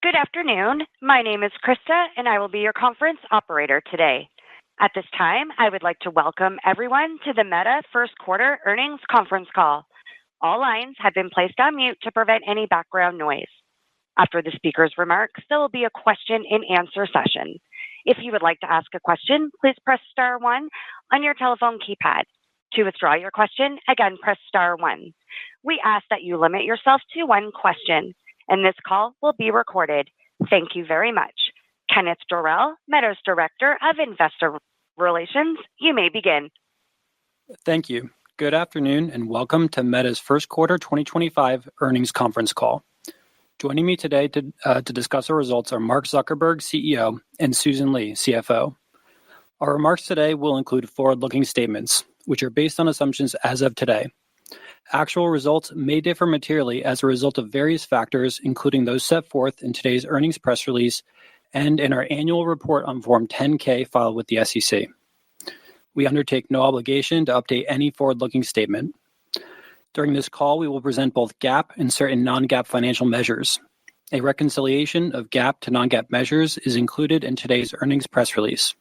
Good afternoon. My name is Krista, and I will be your conference operator today. At this time, I would like to welcome everyone to the Meta First Quarter Earnings Conference Call. All lines have been placed on mute to prevent any background noise. After the speaker's remarks, there will be a question and answer session. If you would like to ask a question, please press star one on your telephone keypad. To withdraw your question, again, press star one. We ask that you limit yourself to one question, and this call will be recorded. Thank you very much. Kenneth Dorell, Meta's Director of Investor Relations, you may begin. Thank you. Good afternoon and welcome to Meta's First Quarter 2025 Earnings Conference Call. Joining me today to discuss our results are Mark Zuckerberg, CEO, and Susan Li, CFO. Our remarks today will include forward-looking statements, which are based on assumptions as of today. Actual results may differ materially as a result of various factors, including those set forth in today's earnings press release and in our annual report on Form 10-K filed with the SEC. We undertake no obligation to update any forward-looking statement. During this call, we will present both GAAP and certain non-GAAP financial measures. A reconciliation of GAAP to non-GAAP measures is included in today's earnings press release.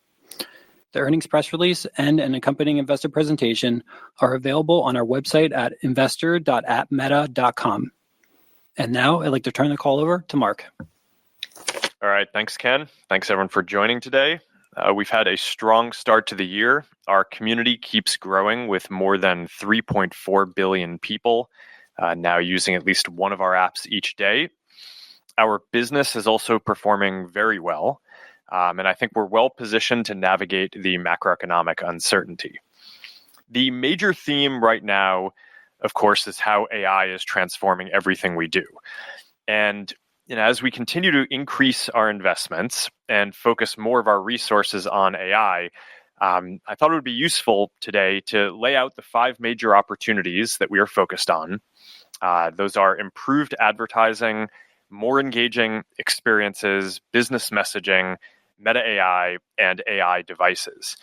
The earnings press release and an accompanying investor presentation are available on our website at investor.meta.com. And now I'd like to turn the call over to Mark. All right. Thanks, Ken. Thanks, everyone, for joining today. We've had a strong start to the year. Our community keeps growing with more than 3.4 billion people now using at least one of our apps each day. Our business is also performing very well. And I think we're well positioned to navigate the macroeconomic uncertainty. The major theme right now, of course, is how AI is transforming everything we do. And as we continue to increase our investments and focus more of our resources on AI, I thought it would be useful today to lay out the 5 major opportunities that we are focused on. Those are improved advertising, more engaging experiences, business messaging, Meta AI, and AI devices.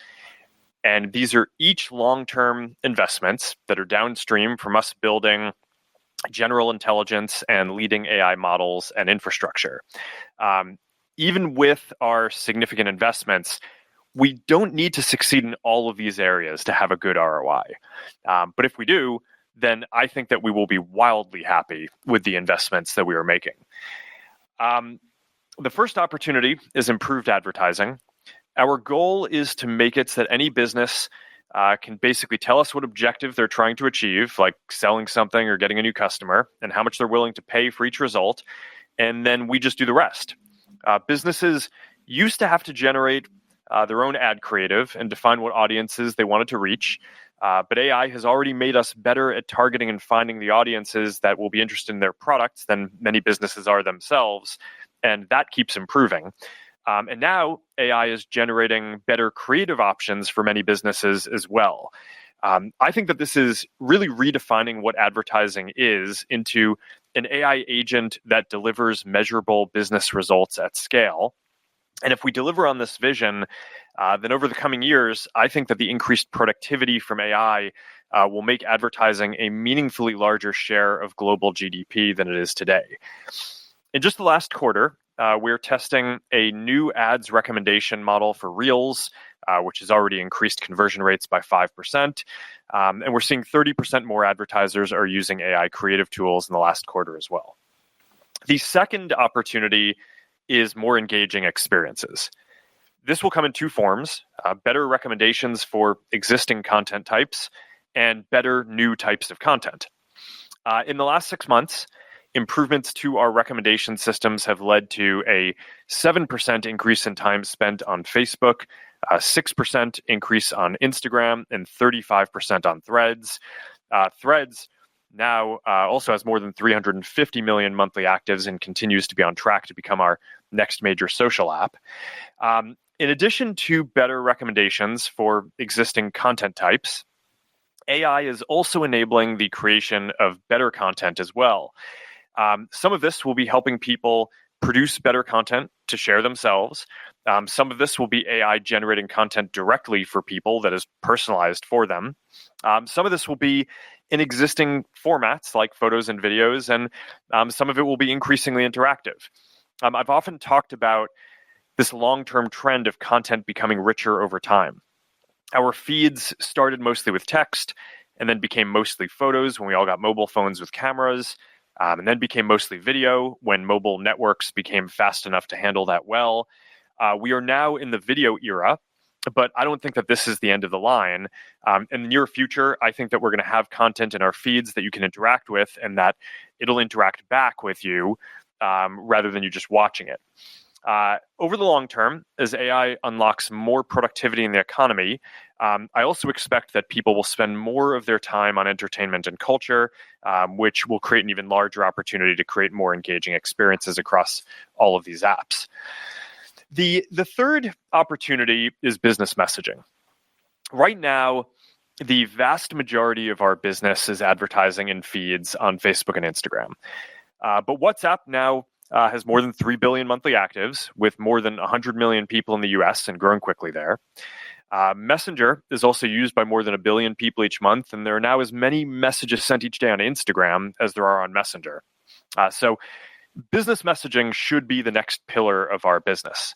And these are each long-term investments that are downstream from us building general intelligence and leading AI models and infrastructure. Even with our significant investments, we don't need to succeed in all of these areas to have a good ROI. But if we do, then I think that we will be wildly happy with the investments that we are making. The first opportunity is improved advertising. Our goal is to make it so that any business can basically tell us what objective they're trying to achieve, like selling something or getting a new customer, and how much they're willing to pay for each result. And then we just do the rest. Businesses used to have to generate their own ad creative and define what audiences they wanted to reach. But AI has already made us better at targeting and finding the audiences that will be interested in their products than many businesses are themselves. And that keeps improving. And now AI is generating better creative options for many businesses as well. I think that this is really redefining what advertising is into an AI agent that delivers measurable business results at scale. And if we deliver on this vision, then over the coming years, I think that the increased productivity from AI will make advertising a meaningfully larger share of global GDP than it is today. In just the last quarter, we're testing a new ads recommendation model for Reels, which has already increased conversion rates by 5%. And we're seeing 30% more advertisers are using AI creative tools in the last quarter as well. The second opportunity is more engaging experiences. This will come in 2 forms, better recommendations for existing content types and better new types of content. In the last 6 months, improvements to our recommendation systems have led to a 7% increase in time spent on Facebook, a 6% increase on Instagram, and 35% on Threads. Threads now also has more than 350 million monthly actives and continues to be on track to become our next major social app. In addition to better recommendations for existing content types, AI is also enabling the creation of better content as well. Some of this will be helping people produce better content to share themselves. Some of this will be AI generating content directly for people that is personalized for them. Some of this will be in existing formats like photos and videos, and some of it will be increasingly interactive. I've often talked about this long-term trend of content becoming richer over time. Our feeds started mostly with text and then became mostly photos when we all got mobile phones with cameras, and then became mostly video when mobile networks became fast enough to handle that well. We are now in the video era, but I don't think that this is the end of the line. In the near future, I think that we're going to have content in our feeds that you can interact with and that it'll interact back with you rather than you just watching it. Over the long term, as AI unlocks more productivity in the economy, I also expect that people will spend more of their time on entertainment and culture, which will create an even larger opportunity to create more engaging experiences across all of these apps. The third opportunity is business messaging. Right now, the vast majority of our business is advertising in feeds on Facebook and Instagram. But WhatsApp now has more than 3 billion monthly actives, with more than 100 million people in the US and growing quickly there. Messenger is also used by more than 1 billion people each month, and there are now as many messages sent each day on Instagram as there are on Messenger. So business messaging should be the next pillar of our business.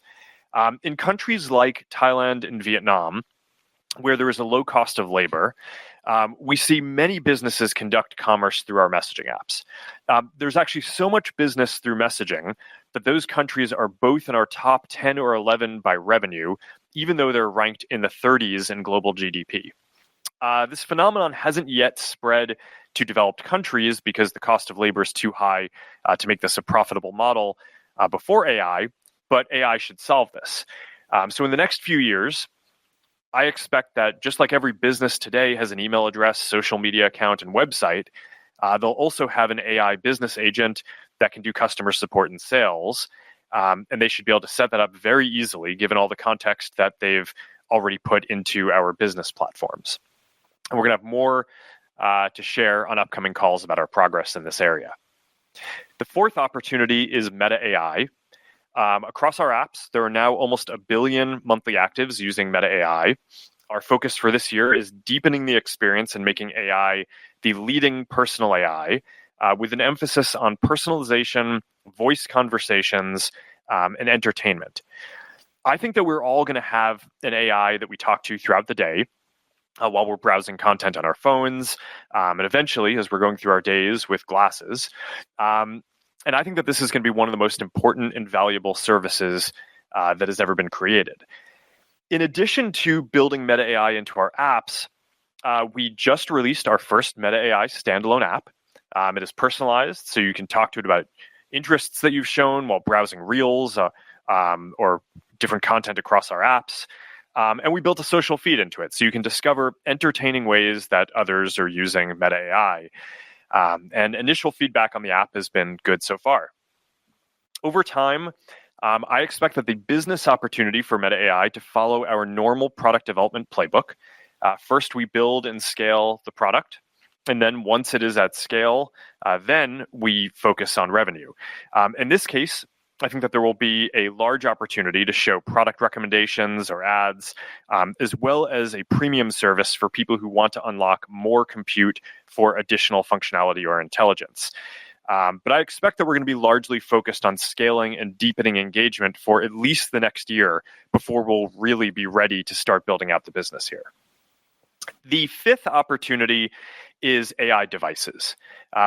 In countries like Thailand and Vietnam, where there is a low cost of labor, we see many businesses conduct commerce through our messaging apps. There's actually so much business through messaging that those countries are both in our top 10 or 11 by revenue, even though they're ranked in the 30s in global GDP. This phenomenon hasn't yet spread to developed countries because the cost of labor is too high to make this a profitable model before AI, but AI should solve this. So in the next few years, I expect that just like every business today has an email address, social media account, and website, they'll also have an AI business agent that can do customer support and sales. And they should be able to set that up very easily, given all the context that they've already put into our business platforms. And we're going to have more to share on upcoming calls about our progress in this area. The fourth opportunity is Meta AI. Across our apps, there are now almost 1 billion monthly actives using Meta AI. Our focus for this year is deepening the experience and making AI the leading personal AI, with an emphasis on personalization, voice conversations, and entertainment. I think that we're all going to have an AI that we talk to throughout the day while we're browsing content on our phones, and eventually as we're going through our days with glasses. And I think that this is going to be one of the most important and valuable services that has ever been created. In addition to building Meta AI into our apps, we just released our first Meta AI standalone app. It is personalized, so you can talk to it about interests that you've shown while browsing Reels or different content across our apps. And we built a social feed into it, so you can discover entertaining ways that others are using Meta AI. And initial feedback on the app has been good so far. Over time, I expect that the business opportunity for Meta AI to follow our normal product development playbook. First, we build and scale the product. And then once it is at scale, then we focus on revenue. In this case, I think that there will be a large opportunity to show product recommendations or ads, as well as a premium service for people who want to unlock more compute for additional functionality or intelligence. But I expect that we're going to be largely focused on scaling and deepening engagement for at least the next year before we'll really be ready to start building out the business here. The fifth opportunity is AI devices,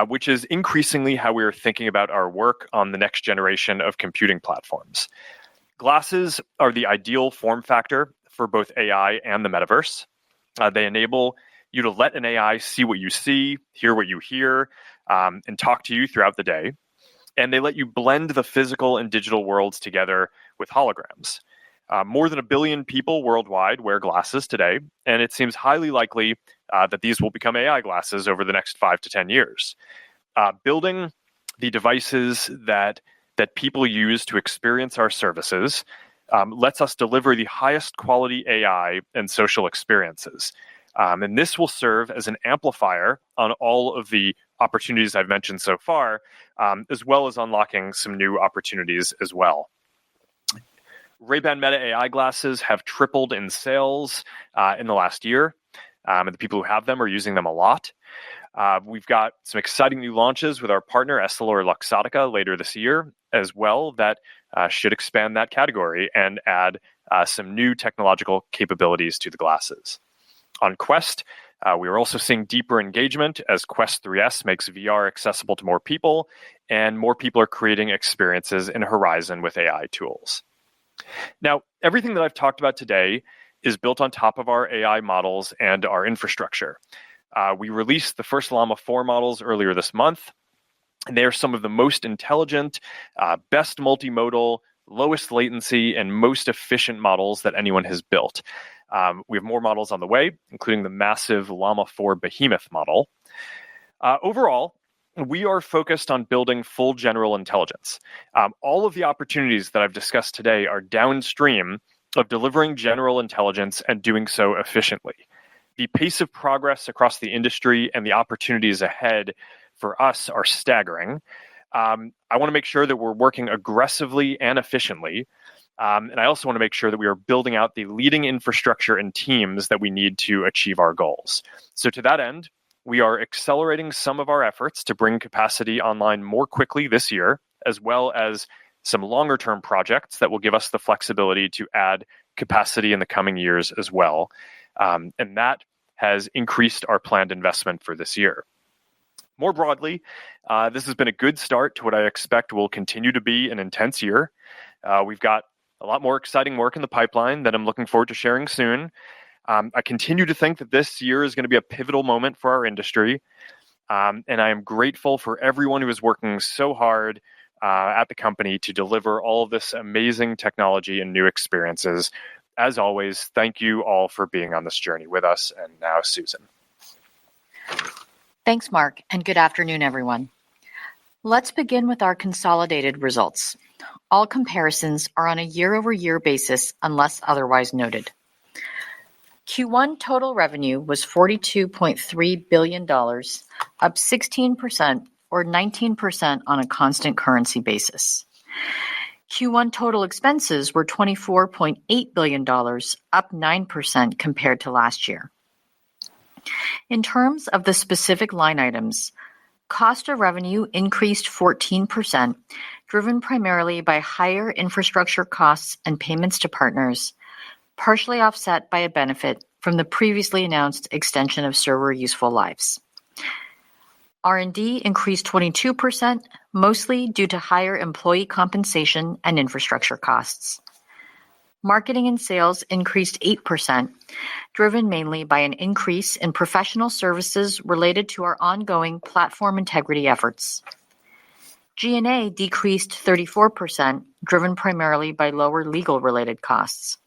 which is increasingly how we are thinking about our work on the next generation of computing platforms. Glasses are the ideal form factor for both AI and the metaverse. They enable you to let an AI see what you see, hear what you hear, and talk to you throughout the day. And they let you blend the physical and digital worlds together with holograms. More than 1 billion people worldwide wear glasses today, and it seems highly likely that these will become AI glasses over the next 5 to 10 years. Building the devices that people use to experience our services lets us deliver the highest quality AI and social experiences. And this will serve as an amplifier on all of the opportunities I've mentioned so far, as well as unlocking some new opportunities as well. Ray-Ban Meta AI glasses have tripled in sales in the last year, and the people who have them are using them a lot. We've got some exciting new launches with our partner EssilorLuxottica later this year as well that should expand that category and add some new technological capabilities to the glasses. On Quest, we are also seeing deeper engagement as Quest 3S makes VR accessible to more people, and more people are creating experiences in Horizon with AI tools. Now, everything that I've talked about today is built on top of our AI models and our infrastructure. We released the first Llama 4 models earlier this month, and they are some of the most intelligent, best multimodal, lowest latency, and most efficient models that anyone has built. We have more models on the way, including the massive Llama 4 Behemoth model. Overall, we are focused on building full general intelligence. All of the opportunities that I've discussed today are downstream of delivering general intelligence and doing so efficiently. The pace of progress across the industry and the opportunities ahead for us are staggering. I want to make sure that we're working aggressively and efficiently. And I also want to make sure that we are building out the leading infrastructure and teams that we need to achieve our goals. So to that end, we are accelerating some of our efforts to bring capacity online more quickly this year, as well as some longer-term projects that will give us the flexibility to add capacity in the coming years as well. And that has increased our planned investment for this year. More broadly, this has been a good start to what I expect will continue to be an intense year. We've got a lot more exciting work in the pipeline that I'm looking forward to sharing soon. I continue to think that this year is going to be a pivotal moment for our industry. And I am grateful for everyone who is working so hard at the company to deliver all of this amazing technology and new experiences. As always, thank you all for being on this journey with us. And now, Susan. Thanks, Mark, and good afternoon, everyone. Let's begin with our consolidated results. All comparisons are on a year-over-year basis unless otherwise noted. Q1 total revenue was $42.3 billion, up 16% or 19% on a constant currency basis. Q1 total expenses were $24.8 billion, up 9% compared to last year. In terms of the specific line items, cost of revenue increased 14%, driven primarily by higher infrastructure costs and payments to partners, partially offset by a benefit from the previously announced extension of server useful lives. R&D increased 22%, mostly due to higher employee compensation and infrastructure costs. Marketing and sales increased 8%, driven mainly by an increase in professional services related to our ongoing platform integrity efforts. G&A decreased 34%, driven primarily by lower legal-related costs.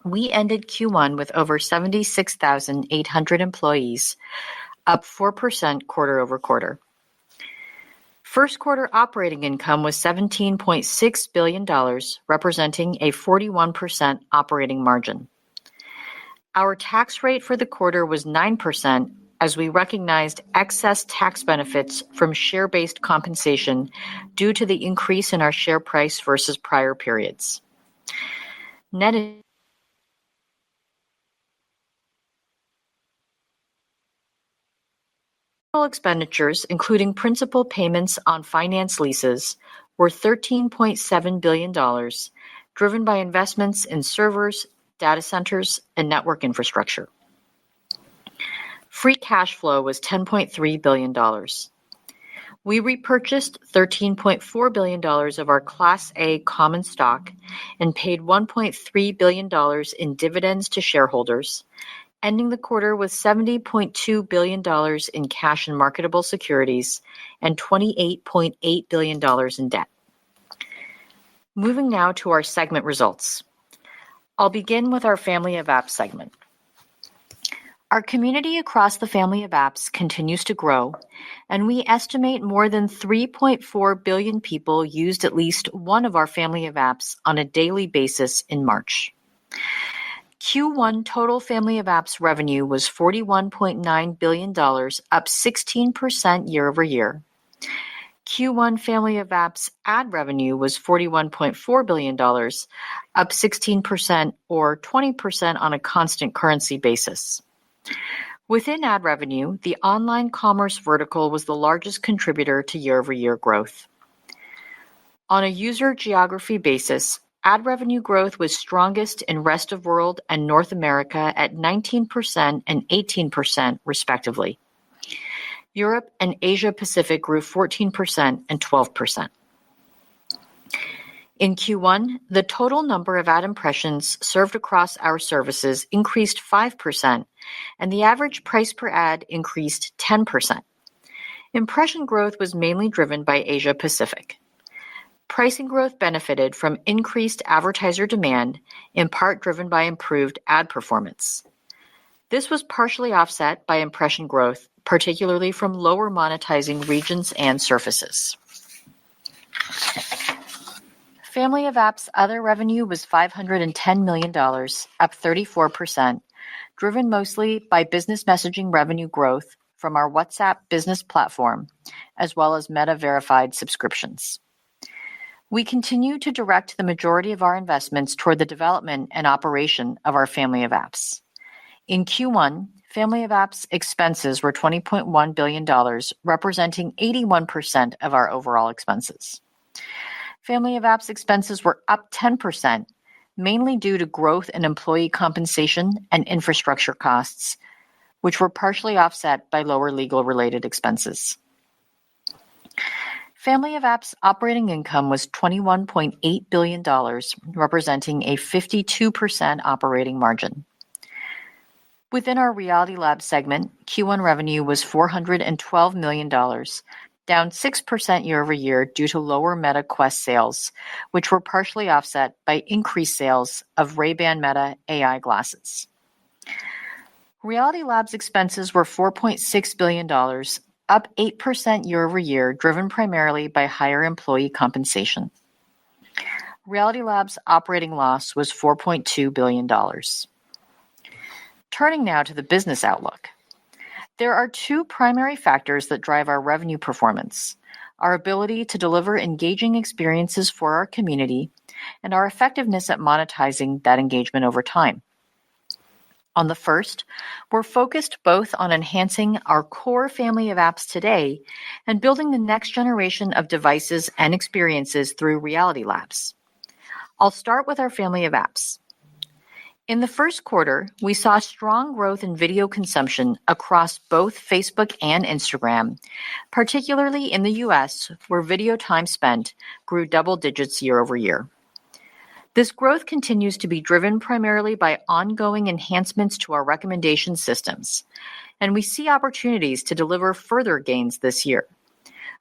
We ended Q1 with over 76,800 employees, up 4% quarter over quarter. First quarter operating income was $17.6 billion, representing a 41% operating margin. Our tax rate for the quarter was 9%, as we recognized excess tax benefits from share-based compensation due to the increase in our share price versus prior periods. Net expenditures, including principal payments on finance leases, were $13.7 billion, driven by investments in servers, data centers, and network infrastructure. Free cash flow was $10.3 billion. We repurchased $13.4 billion of our Class A common stock and paid $1.3 billion in dividends to shareholders, ending the quarter with $70.2 billion in cash and marketable securities and $28.8 billion in debt. Moving now to our segment results. I'll begin with our Family of Apps segment. Our community across the Family of Apps continues to grow, and we estimate more than 3.4 billion people used at least one of our Family of Apps on a daily basis in March. Q1 total Family of Apps revenue was $41.9 billion, up 16% year over year. Q1 Family of Apps ad revenue was $41.4 billion, up 16% or 20% on a constant currency basis. Within ad revenue, the online commerce vertical was the largest contributor to year-over-year growth. On a user geography basis, ad revenue growth was strongest in Rest of World and North America at 19% and 18% respectively. Europe and Asia Pacific grew 14% and 12%. In Q1, the total number of ad impressions served across our services increased 5%, and the average price per ad increased 10%. Impression growth was mainly driven by Asia Pacific. Pricing growth benefited from increased advertiser demand, in part driven by improved ad performance. This was partially offset by impression growth, particularly from lower monetizing regions and surfaces. Family of Apps other revenue was $510 million, up 34%, driven mostly by business messaging revenue growth from our WhatsApp business platform, as well as Meta Verified subscriptions. We continue to direct the majority of our investments toward the development and operation of our Family of Apps. In Q1, Family of Apps expenses were $20.1 billion, representing 81% of our overall expenses. Family of Apps expenses were up 10%, mainly due to growth in employee compensation and infrastructure costs, which were partially offset by lower legal-related expenses. Family of Apps operating income was $21.8 billion, representing a 52% operating margin. Within our Reality Labs segment, Q1 revenue was $412 million, down 6% year-over-year due to lower Meta Quest sales, which were partially offset by increased sales of Ray-Ban Meta AI glasses. Reality Labs expenses were $4.6 billion, up 8% year-over-year, driven primarily by higher employee compensation. Reality Labs operating loss was $4.2 billion. Turning now to the business outlook. There are two primary factors that drive our revenue performance: our ability to deliver engaging experiences for our community and our effectiveness at monetizing that engagement over time. On the first, we're focused both on enhancing our core Family of Apps today and building the next generation of devices and experiences through Reality Labs. I'll start with our Family of Apps. In the first quarter, we saw strong growth in video consumption across both Facebook and Instagram, particularly in the US, where video time spent grew double digits year-over-year. This growth continues to be driven primarily by ongoing enhancements to our recommendation systems, and we see opportunities to deliver further gains this year.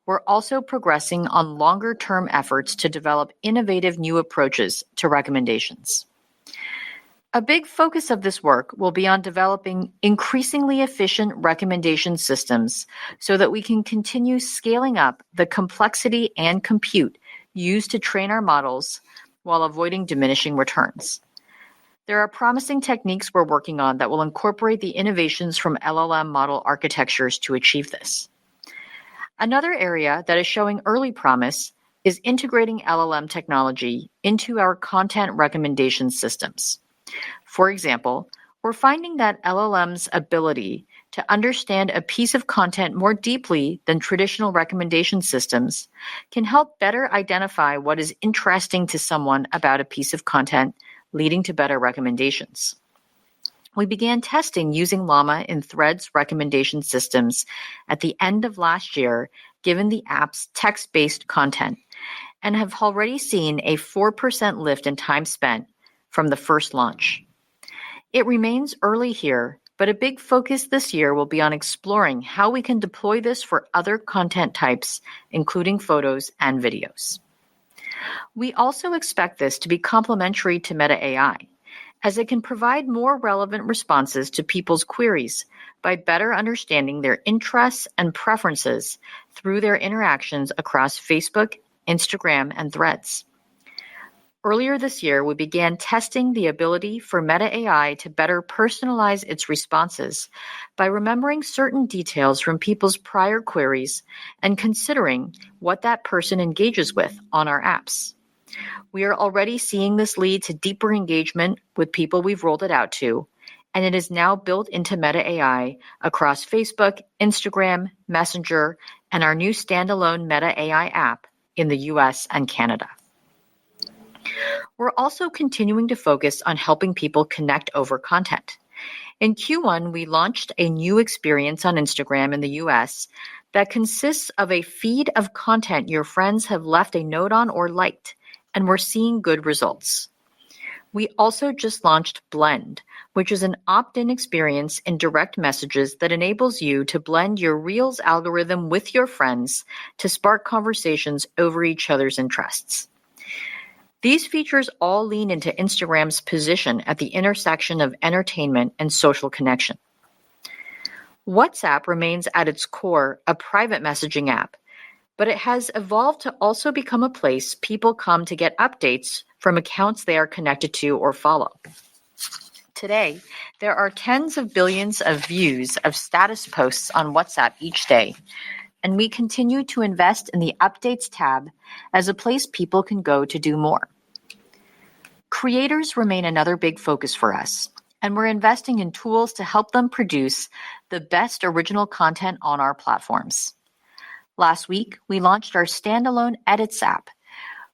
We're also progressing on longer-term efforts to develop innovative new approaches to recommendations. A big focus of this work will be on developing increasingly efficient recommendation systems so that we can continue scaling up the complexity and compute used to train our models while avoiding diminishing returns. There are promising techniques we're working on that will incorporate the innovations from LLM model architectures to achieve this. Another area that is showing early promise is integrating LLM technology into our content recommendation systems. For example, we're finding that LLM's ability to understand a piece of content more deeply than traditional recommendation systems can help better identify what is interesting to someone about a piece of content, leading to better recommendations. We began testing using Llama in Threads recommendation systems at the end of last year, given the app's text-based content, and have already seen a 4% lift in time spent from the first launch. It remains early here, but a big focus this year will be on exploring how we can deploy this for other content types, including photos and videos. We also expect this to be complementary to Meta AI, as it can provide more relevant responses to people's queries by better understanding their interests and preferences through their interactions across Facebook, Instagram, and Threads. Earlier this year, we began testing the ability for Meta AI to better personalize its responses by remembering certain details from people's prior queries and considering what that person engages with on our apps. We are already seeing this lead to deeper engagement with people we've rolled it out to, and it is now built into Meta AI across Facebook, Instagram, Messenger, and our new standalone Meta AI app in the US and Canada. We're also continuing to focus on helping people connect over content. In Q1, we launched a new experience on Instagram in the US that consists of a feed of content your friends have left a note on or liked, and we're seeing good results. We also just launched Blend, which is an opt-in experience in direct messages that enables you to blend your Reels algorithm with your friends to spark conversations over each other's interests. These features all lean into Instagram's position at the intersection of entertainment and social connection. WhatsApp remains at its core a private messaging app, but it has evolved to also become a place people come to get updates from accounts they are connected to or follow. Today, there are tens of billions of views of status posts on WhatsApp each day, and we continue to invest in the Updates tab as a place people can go to do more. Creators remain another big focus for us, and we're investing in tools to help them produce the best original content on our platforms. Last week, we launched our standalone Edits app,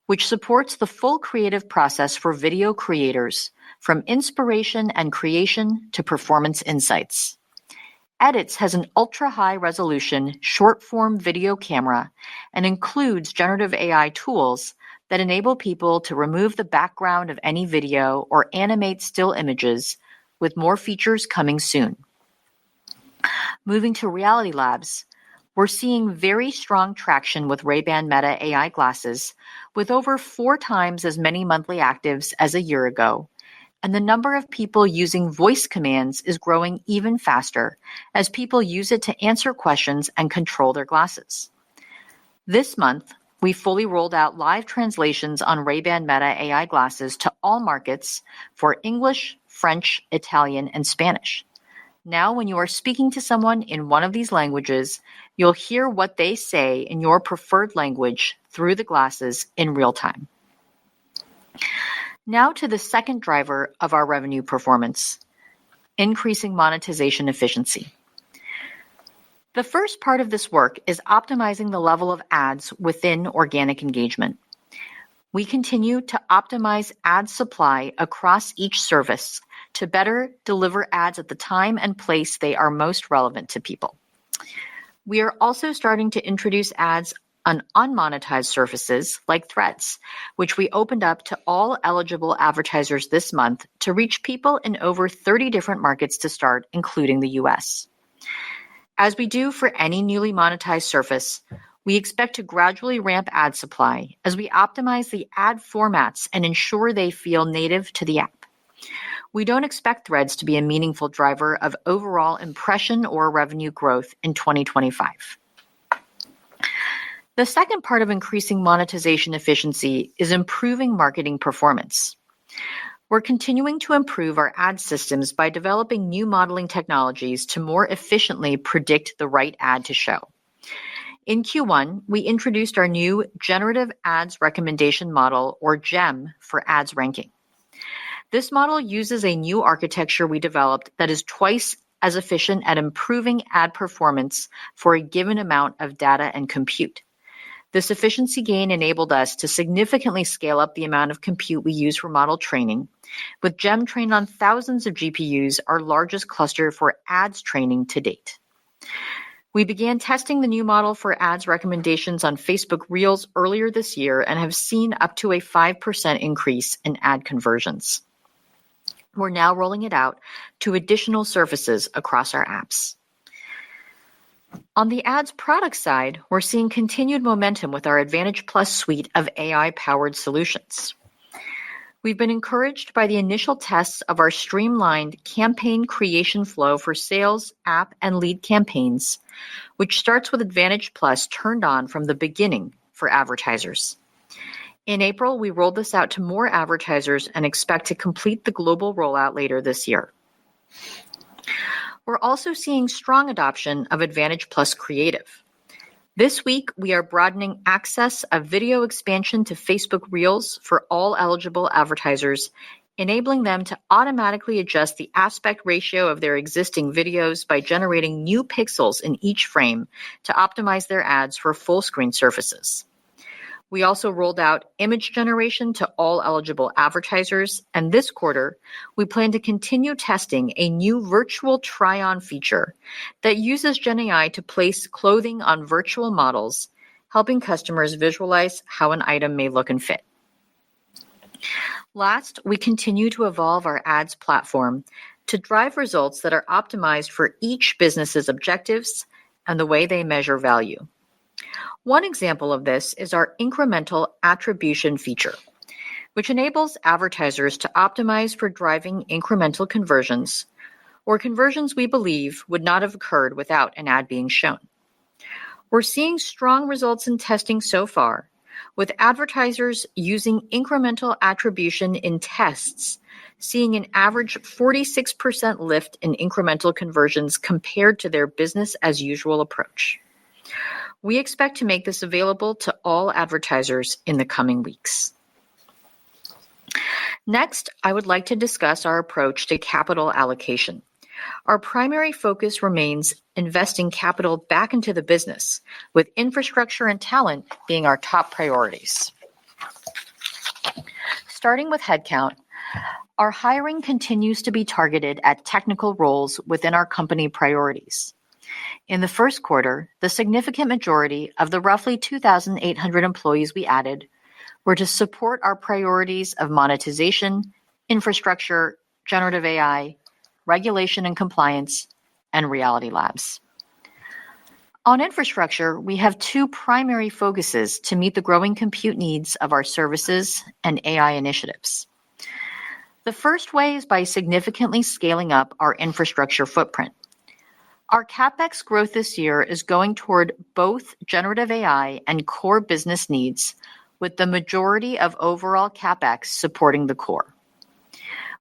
which supports the full creative process for video creators, from inspiration and creation to performance insights. Edits has an ultra-high resolution short-form video camera and includes generative AI tools that enable people to remove the background of any video or animate still images, with more features coming soon. Moving to Reality Labs, we're seeing very strong traction with Ray-Ban Meta AI glasses, with over 4 times as many monthly actives as a year ago, and the number of people using voice commands is growing even faster as people use it to answer questions and control their glasses. This month, we fully rolled out live translations on Ray-Ban Meta AI glasses to all markets for English, French, Italian, and Spanish. Now, when you are speaking to someone in one of these languages, you'll hear what they say in your preferred language through the glasses in real time. Now to the second driver of our revenue performance, increasing monetization efficiency. The first part of this work is optimizing the level of ads within organic engagement. We continue to optimize ad supply across each service to better deliver ads at the time and place they are most relevant to people. We are also starting to introduce ads on unmonetized services like Threads, which we opened up to all eligible advertisers this month to reach people in over 30 different markets to start, including the US. As we do for any newly monetized service, we expect to gradually ramp ad supply as we optimize the ad formats and ensure they feel native to the app. We don't expect Threads to be a meaningful driver of overall impression or revenue growth in 2025. The second part of increasing monetization efficiency is improving marketing performance. We're continuing to improve our ad systems by developing new modeling technologies to more efficiently predict the right ad to show. In Q1, we introduced our new Generative Ads Recommendation Model, or GEM, for ads ranking. This model uses a new architecture we developed that is twice as efficient at improving ad performance for a given amount of data and compute. This efficiency gain enabled us to significantly scale up the amount of compute we use for model training, with GEM trained on thousands of GPUs, our largest cluster for ads training to date. We began testing the new model for ads recommendations on Facebook Reels earlier this year and have seen up to a 5% increase in ad conversions. We're now rolling it out to additional surfaces across our apps. On the ads product side, we're seeing continued momentum with our Advantage Plus suite of AI-powered solutions. We've been encouraged by the initial tests of our streamlined campaign creation flow for sales, app, and lead campaigns, which starts with Advantage Plus turned on from the beginning for advertisers. In April, we rolled this out to more advertisers and expect to complete the global rollout later this year. We're also seeing strong adoption of Advantage Plus Creative. This week, we are broadening access of video expansion to Facebook Reels for all eligible advertisers enabling them to automatically adjust the aspect ratio of their existing videos by generating new pixels in each frame to optimize their ads for full screen surfaces. We also rolled out image generation to all eligible advertisers, and this quarter, we plan to continue testing a new virtual try-on feature that uses GenAI to place clothing on virtual models, helping customers visualize how an item may look and fit. Last, we continue to evolve our ads platform to drive results that are optimized for each business's objectives and the way they measure value. One example of this is our incremental attribution feature, which enables advertisers to optimize for driving incremental conversions, or conversions we believe would not have occurred without an ad being shown. We're seeing strong results in testing so far, with advertisers using incremental attribution in tests, seeing an average 46% lift in incremental conversions compared to their business-as-usual approach. We expect to make this available to all advertisers in the coming weeks. Next, I would like to discuss our approach to capital allocation. Our primary focus remains investing capital back into the business, with infrastructure and talent being our top priorities. Starting with headcount, our hiring continues to be targeted at technical roles within our company priorities. In the first quarter, the significant majority of the roughly 2,800 employees we added were to support our priorities of monetization, infrastructure, generative AI, regulation and compliance, and Reality Labs. On infrastructure, we have two primary focuses to meet the growing compute needs of our services and AI initiatives. The first way is by significantly scaling up our infrastructure footprint. Our capex growth this year is going toward both generative AI and core business needs, with the majority of overall capex supporting the core.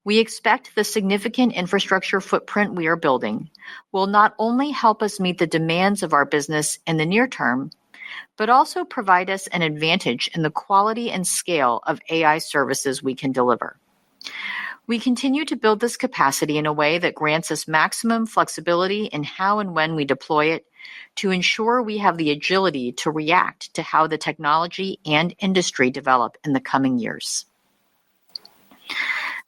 We expect the significant infrastructure footprint we are building will not only help us meet the demands of our business in the near term, but also provide us an advantage in the quality and scale of AI services we can deliver. We continue to build this capacity in a way that grants us maximum flexibility in how and when we deploy it to ensure we have the agility to react to how the technology and industry develop in the coming years.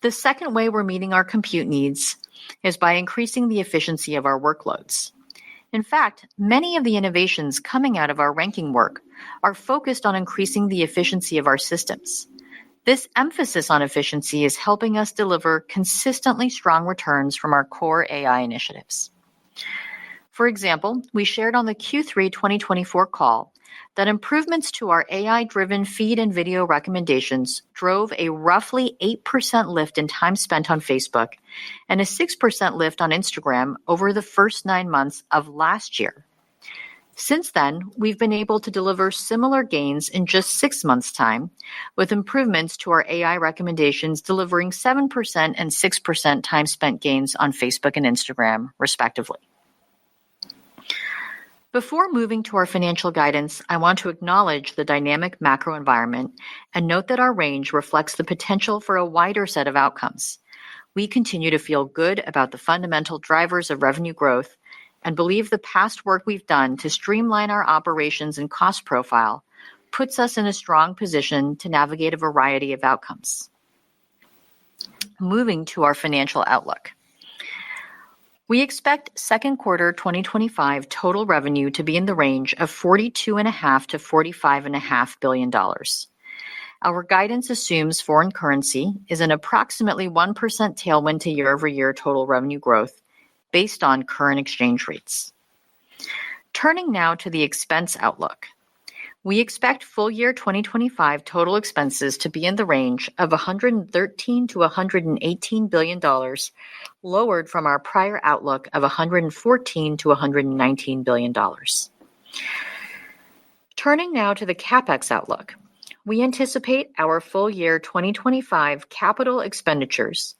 The second way we're meeting our compute needs is by increasing the efficiency of our workloads. In fact, many of the innovations coming out of our ranking work are focused on increasing the efficiency of our systems. This emphasis on efficiency is helping us deliver consistently strong returns from our core AI initiatives. For example, we shared on the Q3 2024 call that improvements to our AI-driven feed and video recommendations drove a roughly 8% lift in time spent on Facebook and a 6% lift on Instagram over the first 9 months of last year. Since then, we've been able to deliver similar gains in just 6 months' time, with improvements to our AI recommendations delivering 7% and 6% time spent gains on Facebook and Instagram, respectively. Before moving to our financial guidance, I want to acknowledge the dynamic macro environment and note that our range reflects the potential for a wider set of outcomes. We continue to feel good about the fundamental drivers of revenue growth and believe the past work we've done to streamline our operations and cost profile puts us in a strong position to navigate a variety of outcomes. Moving to our financial outlook. We expect second quarter 2025 total revenue to be in the range of $42.5 to $45.5 billion. Our guidance assumes foreign currency is an approximately 1% tailwind to year-over-year total revenue growth based on current exchange rates. Turning now to the expense outlook. We expect full year 2025 total expenses to be in the range of $113 to $118 billion, lowered from our prior outlook of $114 to $119 billion. Turning now to the capex outlook. We anticipate our full year 2025 capital expenditures,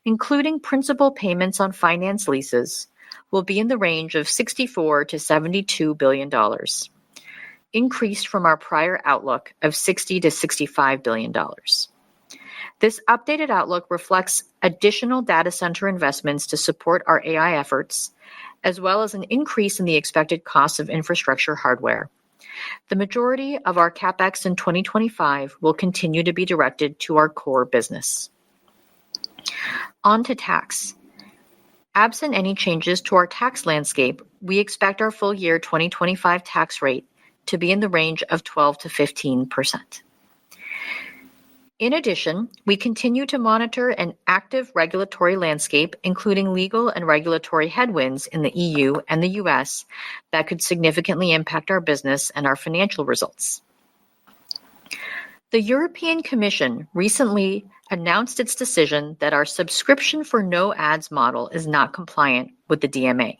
including principal payments on finance leases, will be in the range of $64 to $72 billion. Increased from our prior outlook of $60 to $65 billion. This updated outlook reflects additional data center investments to support our AI efforts, as well as an increase in the expected cost of infrastructure hardware. The majority of our capex in 2025 will continue to be directed to our core business. On to tax. Absent any changes to our tax landscape, we expect our full year 2025 tax rate to be in the range of 12 to 15%. In addition, we continue to monitor an active regulatory landscape, including legal and regulatory headwinds in the EU and the US that could significantly impact our business and our financial results. The European Commission recently announced its decision that our subscription for no ads model is not compliant with the DMA.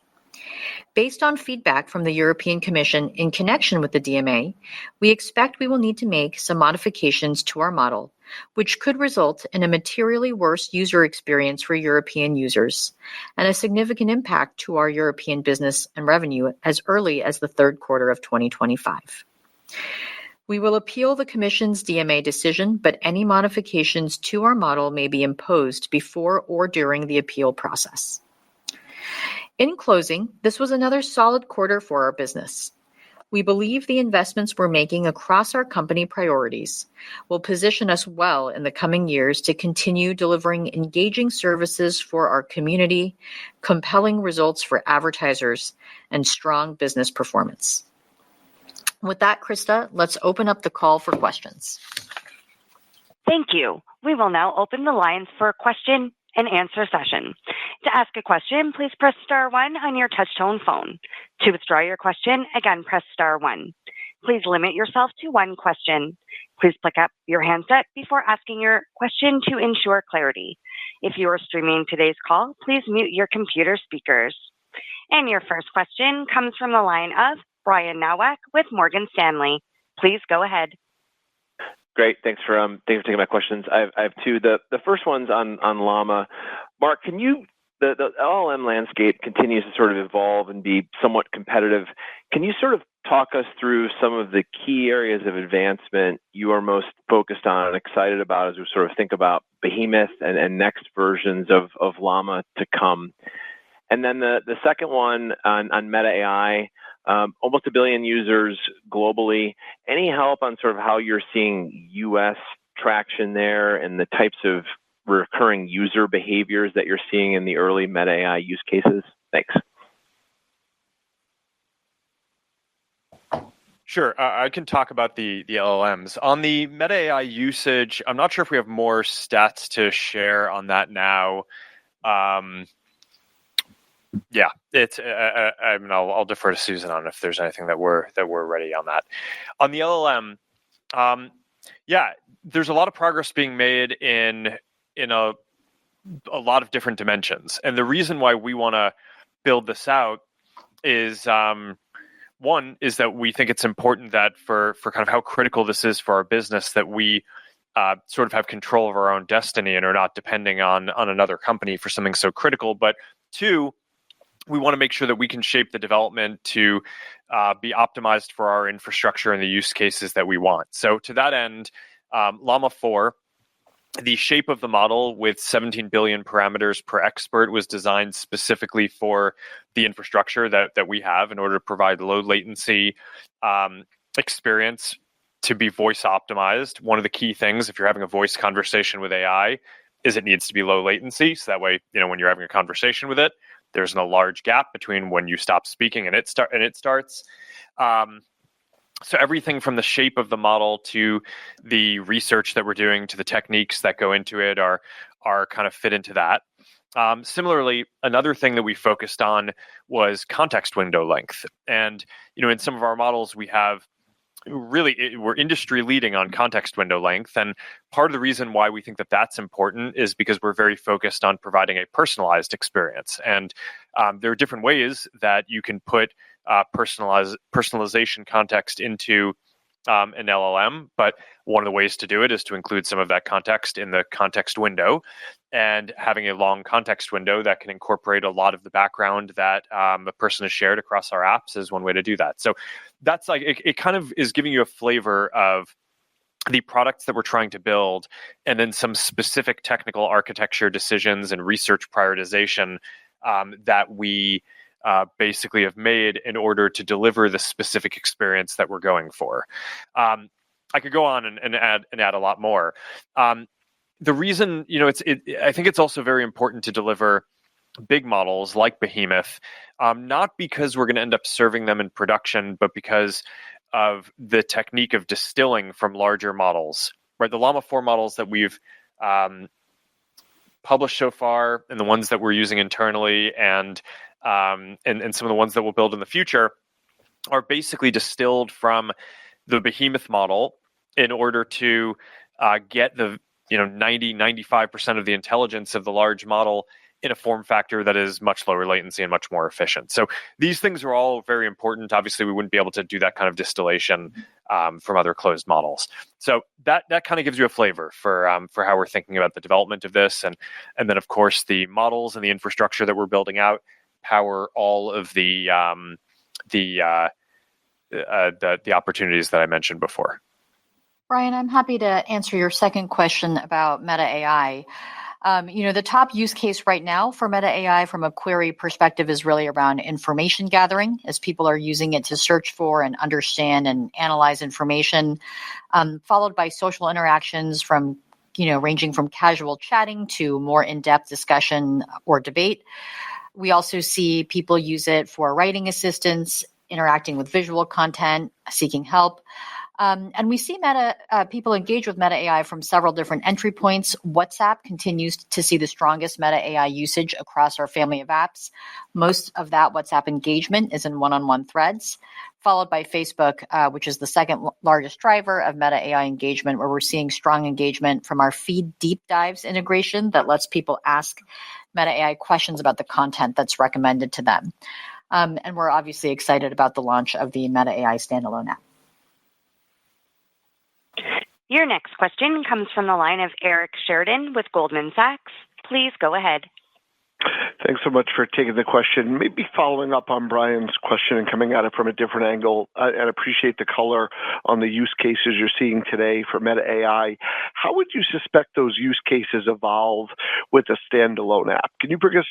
Based on feedback from the European Commission in connection with the DMA, we expect we will need to make some modifications to our model, which could result in a materially worse user experience for European users and a significant impact to our European business and revenue as early as the third quarter of 2025. We will appeal the Commission's DMA decision, but any modifications to our model may be imposed before or during the appeal process. In closing, this was another solid quarter for our business. We believe the investments we're making across our company priorities will position us well in the coming years to continue delivering engaging services for our community, compelling results for advertisers, and strong business performance. With that, Krista, let's open up the call for questions. Thank you. We will now open the lines for a question and answer session. To ask a question, please press star 1 on your touch-tone phone. To withdraw your question, again, press star 1. Please limit yourself to one question. Please pick up your handset before asking your question to ensure clarity. If you are streaming today's call, please mute your computer speakers. And your first question comes from the line of Brian Nowak with Morgan Stanley. Please go ahead. Great. Thanks for taking my questions. I have two. The first one's on Llama. Mark, the LLM landscape continues to sort of evolve and be somewhat competitive. Can you sort of talk us through some of the key areas of advancement you are most focused on and excited about as we sort of think about Behemoth and next versions of Llama to come? And then the second one on Meta AI, almost 1 billion users globally. Any help on sort of how you're seeing US traction there and the types of recurring user behaviors that you're seeing in the early Meta AI use cases? Thanks. Sure. I can talk about the LLMs. On the Meta AI usage, I'm not sure if we have more stats to share on that now. Yeah, it's. I mean, I'll defer to Susan on if there's anything that we're ready on that. On the LLM, yeah, there's a lot of progress being made in a lot of different dimensions, and the reason why we want to build this out is one is that we think it's important that for kind of how critical this is for our business that we sort of have control of our own destiny and are not depending on another company for something so critical. But two, we want to make sure that we can shape the development to be optimized for our infrastructure and the use cases that we want. So to that end, Llama 4, the shape of the model with 17 billion parameters per expert was designed specifically for the infrastructure that we have in order to provide low latency experience to be voice optimized. One of the key things, if you're having a voice conversation with AI, is it needs to be low latency. So that way, when you're having a conversation with it, there's a large gap between when you stop speaking and it starts. So everything from the shape of the model to the research that we're doing to the techniques that go into it are kind of fit into that. Similarly, another thing that we focused on was context window length. And, in some of our models, we're industry leading on context window length. And part of the reason why we think that that's important is because we're very focused on providing a personalized experience. And there are different ways that you can put personalization context into an LLM, but one of the ways to do it is to include some of that context in the context window, and having a long context window that can incorporate a lot of the background that a person has shared across our apps is one way to do that. So that's like, it kind of is giving you a flavor of the products that we're trying to build, and then some specific technical architecture decisions and research prioritization that we basically have made in order to deliver the specific experience that we're going for. I could go on and add a lot more. The reason, I think it's also very important to deliver big models like Behemoth, not because we're going to end up serving them in production, but because of the technique of distilling from larger models, right? The Llama 4 models that we've published so far, and the ones that we're using internally, and some of the ones that we'll build in the future, are basically distilled from the Behemoth model in order to get the 90-95% of the intelligence of the large model in a form factor that is much lower latency and much more efficient. So these things are all very important. Obviously, we wouldn't be able to do that kind of distillation from other closed models. So that kind of gives you a flavor for how we're thinking about the development of this, and then of course the models and the infrastructure that we're building out power all of the opportunities that I mentioned before. Brian, I'm happy to answer your second question about Meta AI. The top use case right now for Meta AI from a query perspective is really around information gathering, as people are using it to search for and understand and analyze information, followed by social interactions from, ranging from casual chatting to more in-depth discussion or debate. We also see people use it for writing assistance, interacting with visual content, seeking help. And we see people engage with Meta AI from several different entry points. WhatsApp continues to see the strongest Meta AI usage across our family of apps. Most of that WhatsApp engagement is in one-on-one threads, followed by Facebook, which is the second largest driver of Meta AI engagement, where we're seeing strong engagement from our Feed Deep Dives integration that lets people ask Meta AI questions about the content that's recommended to them. And we're obviously excited about the launch of the Meta AI standalone app. Your next question comes from the line of Eric Sheridan with Goldman Sachs. Please go ahead. Thanks so much for taking the question. Maybe following up on Brian's question and coming at it from a different angle, and appreciate the color on the use cases you're seeing today for Meta AI. How would you suspect those use cases evolve with a standalone app? Can you bring us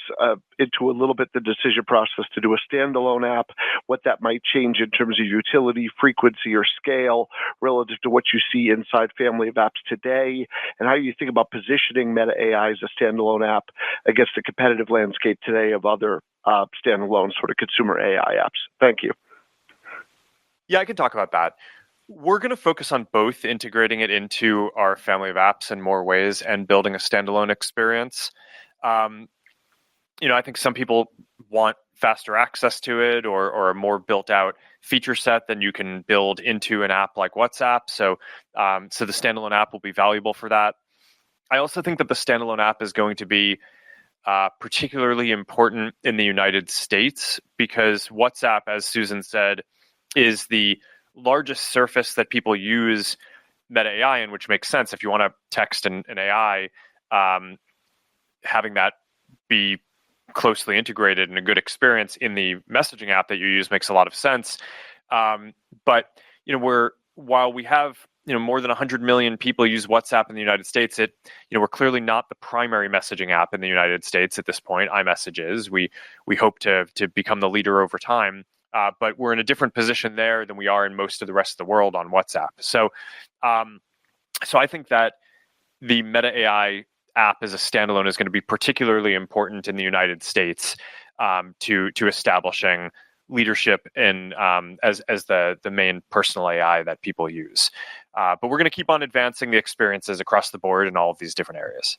into a little bit the decision process to do a standalone app, what that might change in terms of utility, frequency, or scale relative to what you see inside family of apps today, and how you think about positioning Meta AI as a standalone app against the competitive landscape today of other standalone sort of consumer AI apps? Thank you. Yeah, I can talk about that. We're going to focus on both integrating it into our family of apps in more ways and building a standalone experience. I think some people want faster access to it or a more built out feature set than you can build into an app like WhatsApp. So the standalone app will be valuable for that. I also think that the standalone app is going to be particularly important in the United States because WhatsApp, as Susan said, is the largest surface that people use Meta AI in, which makes sense. If you want to text an AI, having that be closely integrated and a good experience in the messaging app that you use makes a lot of sense. But while we have more than 100 million people use WhatsApp in the United States, we're clearly not the primary messaging app in the United States at this point. iMessage is. We hope to become the leader over time, but we're in a different position there than we are in most of the rest of the world on WhatsApp. So I think that the Meta AI app as a standalone is going to be particularly important in the United States to establishing leadership in as the main personal AI that people use. But we're going to keep on advancing the experiences across the board in all of these different areas.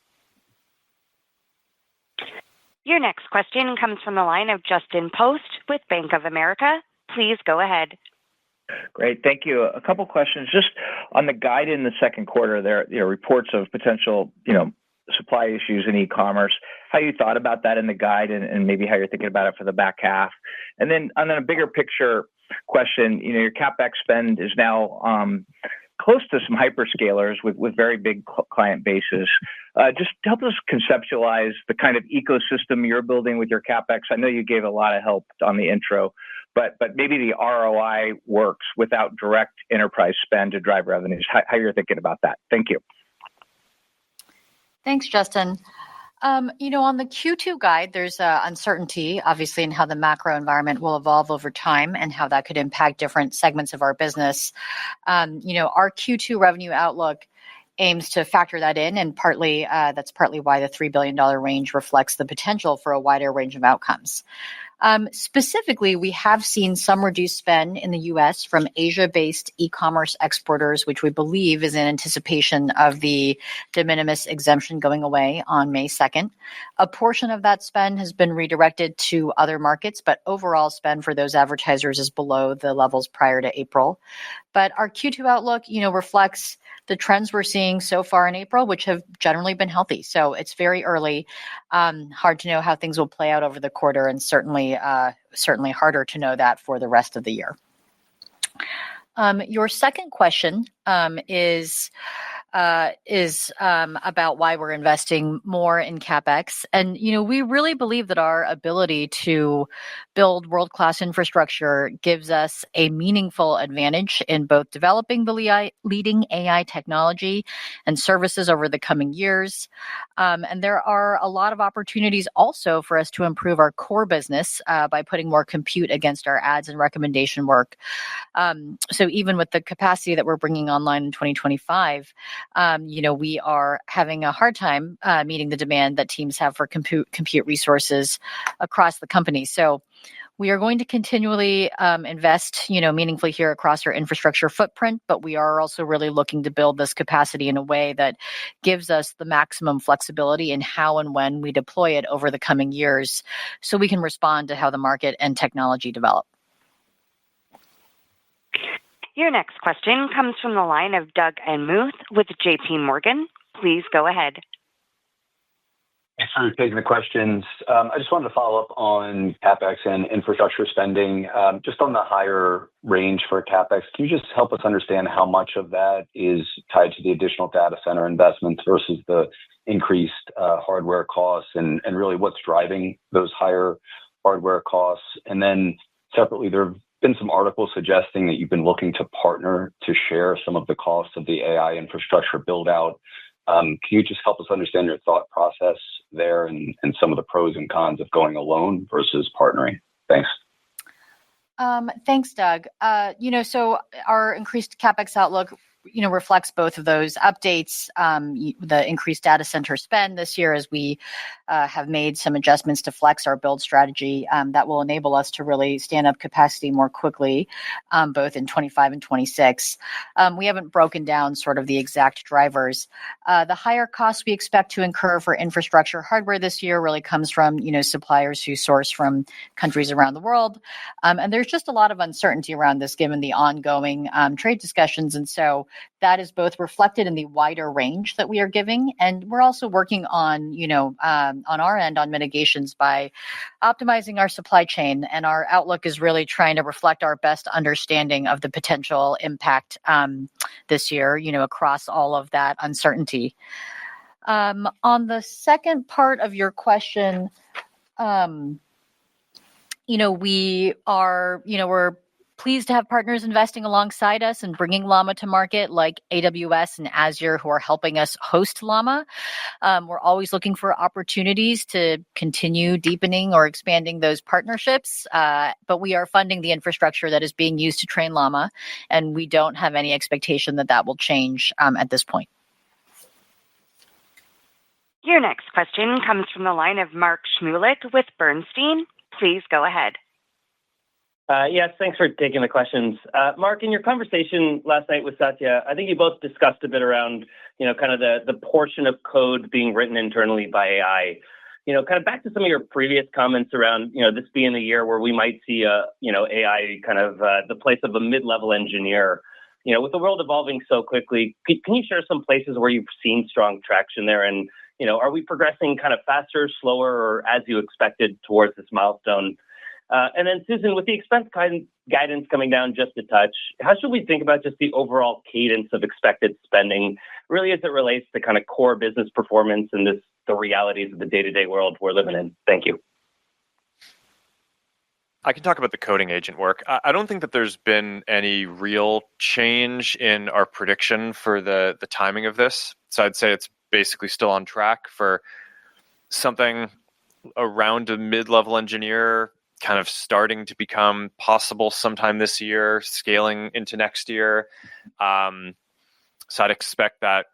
Your next question comes from the line of Justin Post with Bank of America. Please go ahead. Great. Thank you. A couple questions. Just on the guide in the second quarter, there are reports of potential, supply issues in e-commerce. How you thought about that in the guide and maybe how you're thinking about it for the back half. And then a bigger picture question, your capex spend is now close to some hyperscalers with very big client bases. Just help us conceptualize the kind of ecosystem you're building with your capex. I know you gave a lot of help on the intro, but maybe the ROI works without direct enterprise spend to drive revenues. How you're thinking about that? Thank you. Thanks, Justin. On the Q2 guide, there's uncertainty, obviously, in how the macro environment will evolve over time and how that could impact different segments of our business. Our Q2 revenue outlook aims to factor that in, and that's partly why the $3 billion range reflects the potential for a wider range of outcomes. Specifically, we have seen some reduced spend in the U.S. from Asia-based e-commerce exporters, which we believe is in anticipation of the de minimis exemption going away on May 2nd. A portion of that spend has been redirected to other markets, but overall spend for those advertisers is below the levels prior to April. But our Q2 outlook, reflects the trends we're seeing so far in April, which have generally been healthy. So it's very early. Hard to know how things will play out over the quarter, and certainly harder to know that for the rest of the year. Your second question is about why we're investing more in capex. And, we really believe that our ability to build world-class infrastructure gives us a meaningful advantage in both developing the leading AI technology and services over the coming years. And there are a lot of opportunities also for us to improve our core business by putting more compute against our ads and recommendation work. So even with the capacity that we're bringing online in 2025, we are having a hard time meeting the demand that teams have for compute resources across the company. So we are going to continually invest, meaningfully here across our infrastructure footprint, but we are also really looking to build this capacity in a way that gives us the maximum flexibility in how and when we deploy it over the coming years, so we can respond to how the market and technology develop. Your next question comes from the line of Doug Anmuth with J.P. Morgan. Please go ahead. Thanks for taking the questions. I just wanted to follow up on capex and infrastructure spending. Just on the higher range for capex, can you just help us understand how much of that is tied to the additional data center investments versus the increased hardware costs, and really what's driving those higher hardware costs? And then separately, there have been some articles suggesting that you've been looking to partner to share some of the costs of the AI infrastructure build out. Can you just help us understand your thought process there and some of the pros and cons of going alone versus partnering? Thanks. Thanks, Doug. So our increased capex outlook, reflects both of those updates, the increased data center spend this year as we have made some adjustments to flex our build strategy that will enable us to really stand up capacity more quickly, both in 25 and 26. We haven't broken down sort of the exact drivers. The higher costs we expect to incur for infrastructure hardware this year really comes from, suppliers who source from countries around the world. And there's just a lot of uncertainty around this given the ongoing trade discussions. And so that is both reflected in the wider range that we are giving. And we're also working on, on our end on mitigations by optimizing our supply chain. And our outlook is really trying to reflect our best understanding of the potential impact this year, across all of that uncertainty. On the second part of your question, we are, we're pleased to have partners investing alongside us and bringing Llama to market, like AWS and Azure, who are helping us host Llama. We're always looking for opportunities to continue deepening or expanding those partnerships, but we are funding the infrastructure that is being used to train Llama, and we don't have any expectation that that will change at this point. Your next question comes from the line of Mark Shmulik with Bernstein. Please go ahead. Yes, thanks for taking the questions. Mark, in your conversation last night with Satya, I think you both discussed a bit around, kind of the portion of code being written internally by AI. Kind of back to some of your previous comments around, this being a year where we might see AI kind of the place of a mid-level engineer. With the world evolving so quickly, can you share some places where you've seen strong traction there? And, are we progressing kind of faster, slower, or as you expected towards this milestone? And then, Susan, with the expense guidance coming down just a touch, how should we think about just the overall cadence of expected spending, really as it relates to kind of core business performance and the realities of the day-to-day world we're living in? Thank you. I can talk about the coding agent work. I don't think that there's been any real change in our prediction for the timing of this. So I'd say it's basically still on track for something around a mid-level engineer kind of starting to become possible sometime this year, scaling into next year. So I'd expect that,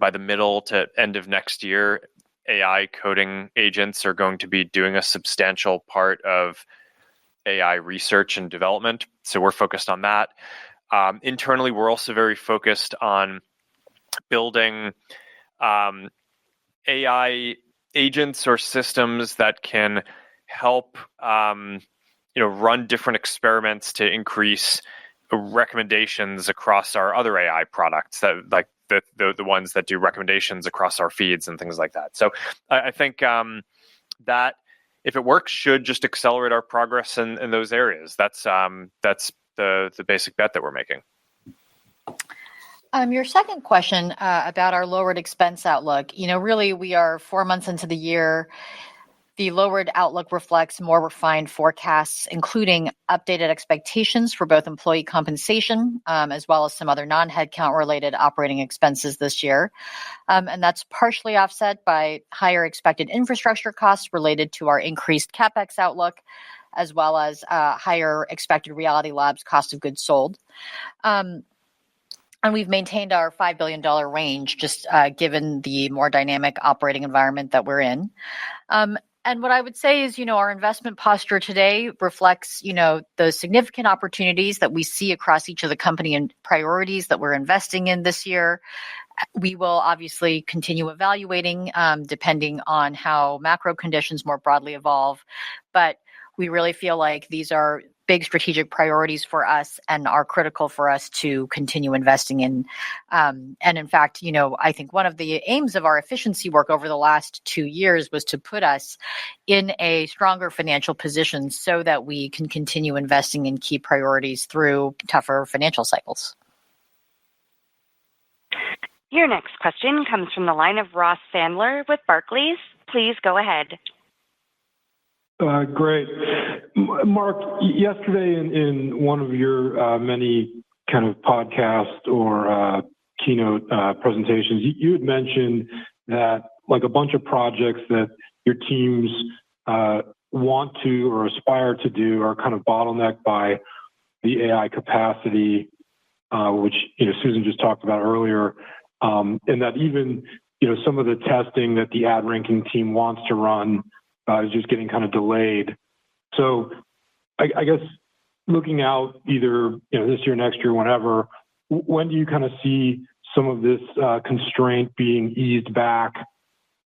by the middle to end of next year, AI coding agents are going to be doing a substantial part of AI research and development. So we're focused on that. Internally, we're also very focused on building AI agents or systems that can help run different experiments to increase recommendations across our other AI products, that like the ones that do recommendations across our feeds and things like that. So I think that if it works, should just accelerate our progress in those areas. That's the basic bet that we're making. Your second question about our lowered expense outlook, really we are 4 months into the year. The lowered outlook reflects more refined forecasts, including updated expectations for both employee compensation as well as some other non-headcount related operating expenses this year. And that's partially offset by higher expected infrastructure costs related to our increased capex outlook, as well as higher expected Reality Labs cost of goods sold. And we've maintained our $5 billion range, just given the more dynamic operating environment that we're in. And what I would say is, our investment posture today reflects, the significant opportunities that we see across each of the company and priorities that we're investing in this year. We will obviously continue evaluating depending on how macro conditions more broadly evolve. But we really feel like these are big strategic priorities for us and are critical for us to continue investing in. And in fact, I think one of the aims of our efficiency work over the last 2 years was to put us in a stronger financial position so that we can continue investing in key priorities through tougher financial cycles. Your next question comes from the line of Ross Sandler with Barclays. Please go ahead. Great. Mark, yesterday in one of your many kind of podcast or keynote presentations, you had mentioned that like a bunch of projects that your teams want to or aspire to do are kind of bottlenecked by the AI capacity, which Susan just talked about earlier, and that even some of the testing that the ad ranking team wants to run is just getting kind of delayed. So I guess looking out either this year, next year, whenever, when do you kind of see some of this constraint being eased back?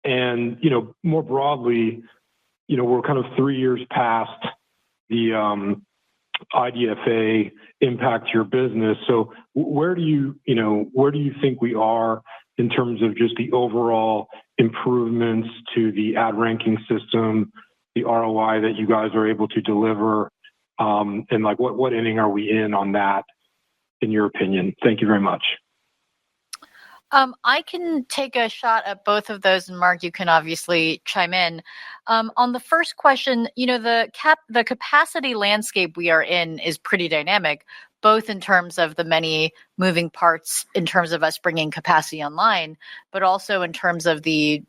And more broadly, we're kind of 3 years past the IDFA impact your business. So where do you think we are in terms of just the overall improvements to the ad ranking system, the ROI that you guys are able to deliver, and like what inning are we in on that, in your opinion? Thank you very much. I can take a shot at both of those, and Mark, you can obviously chime in. On the first question, the capacity landscape we are in is pretty dynamic, both in terms of the many moving parts in terms of us bringing capacity online, but also in terms of the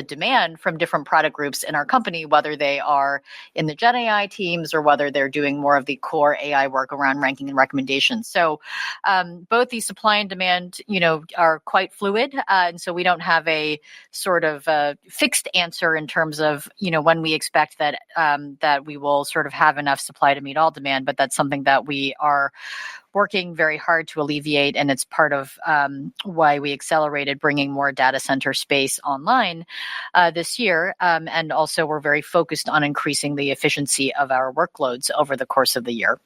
demand from different product groups in our company, whether they are in the Gen AI teams or whether they're doing more of the core AI work around ranking and recommendations. So both the supply and demand, are quite fluid. And so we don't have a sort of fixed answer in terms of, when we expect that that we will sort of have enough supply to meet all demand. But that's something that we are working very hard to alleviate, and it's part of why we accelerated bringing more data center space online this year. And also, we're very focused on increasing the efficiency of our workloads over the course of the year.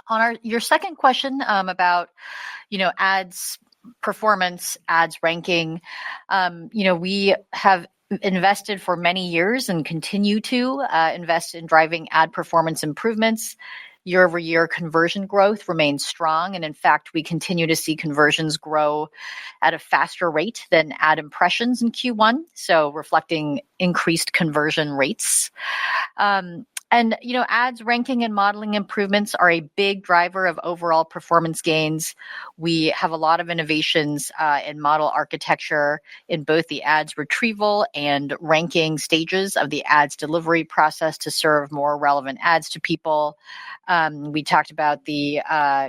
On your second question about, ads performance, ads ranking, we have invested for many years and continue to invest in driving ad performance improvements. Year-over-year conversion growth remains strong. And in fact, we continue to see conversions grow at a faster rate than ad impressions in Q1, so reflecting increased conversion rates. And, ads ranking and modeling improvements are a big driver of overall performance gains. We have a lot of innovations in model architecture in both the ads retrieval and ranking stages of the ads delivery process to serve more relevant ads to people. We talked about the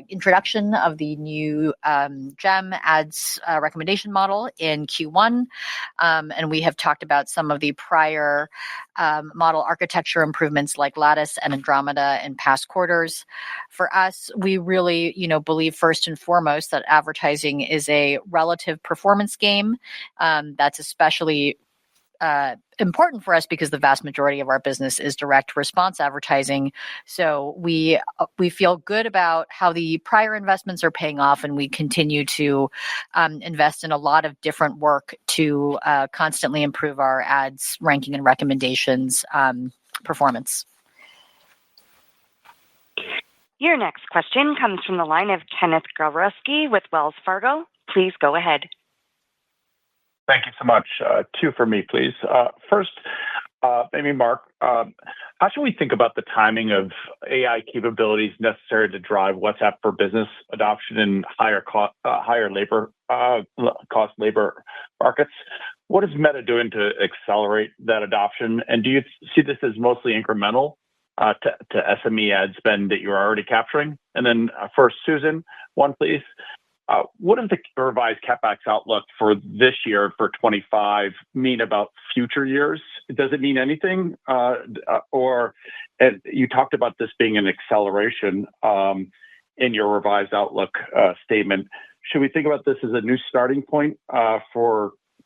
introduction of the new GEM ads recommendation model in Q1. And we have talked about some of the prior model architecture improvements like Lattice and Andromeda in past quarters. For us, we really, believe first and foremost that advertising is a relative performance game. That's especially important for us because the vast majority of our business is direct response advertising. So we feel good about how the prior investments are paying off, and we continue to invest in a lot of different work to constantly improve our ads ranking and recommendations performance. Your next question comes from the line of Kenneth Grabowski with Wells Fargo. Please go ahead. Thank you so much. Two for me, please. First, maybe Mark, how should we think about the timing of AI capabilities necessary to drive WhatsApp for Business adoption in higher labor cost labor markets? What is Meta doing to accelerate that adoption? And do you see this as mostly incremental to SME ad spend that you're already capturing? And then for Susan, one please. What does the revised capex outlook for this year, for 25, mean about future years? Does it mean anything? Or you talked about this being an acceleration in your revised outlook statement. Should we think about this as a new starting point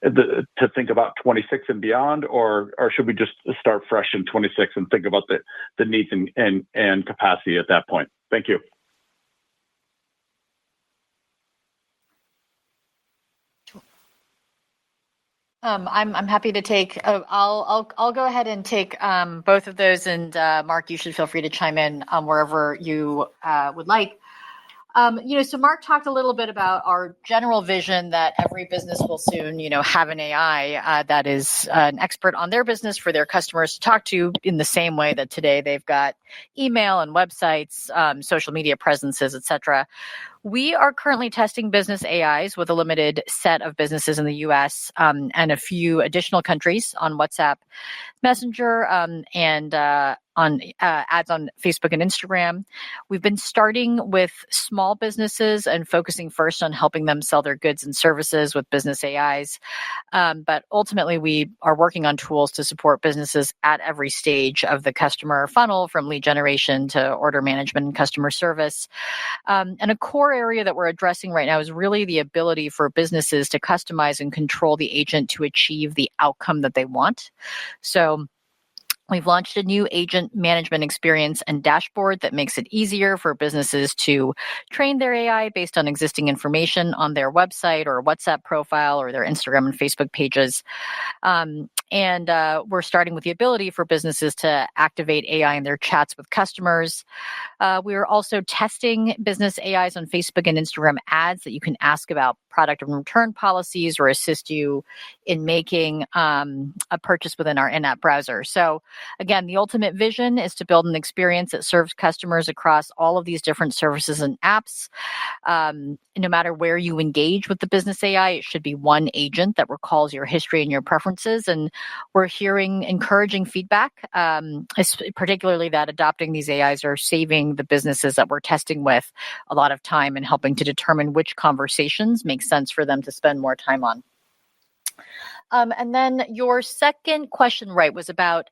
to think about 26 and beyond, or should we just start fresh in 26 and think about the needs and capacity at that point? Thank you. I'm happy to take. I'll go ahead and take both of those, and Mark, you should feel free to chime in wherever you would like. So Mark talked a little bit about our general vision that every business will soon, have an AI that is an expert on their business for their customers to talk to, in the same way that today they've got email and websites, social media presences, etc. We are currently testing business AIs with a limited set of businesses in the U.S. And a few additional countries on WhatsApp Messenger and on ads on Facebook and Instagram. We've been starting with small businesses and focusing first on helping them sell their goods and services with business AIs. But ultimately, we are working on tools to support businesses at every stage of the customer funnel, from lead generation to order management and customer service. And a core area that we're addressing right now is really the ability for businesses to customize and control the agent to achieve the outcome that they want. So we've launched a new agent management experience and dashboard that makes it easier for businesses to train their AI based on existing information on their website or WhatsApp profile or their Instagram and Facebook pages. And we're starting with the ability for businesses to activate AI in their chats with customers. We are also testing business AIs on Facebook and Instagram ads that you can ask about product and return policies or assist you in making a purchase within our in-app browser. So again, the ultimate vision is to build an experience that serves customers across all of these different services and apps. No matter where you engage with the business AI, it should be one agent that recalls your history and your preferences. And we're hearing encouraging feedback, particularly that adopting these AIs are saving the businesses that we're testing with a lot of time and helping to determine which conversations make sense for them to spend more time on. And then your second question, right, was about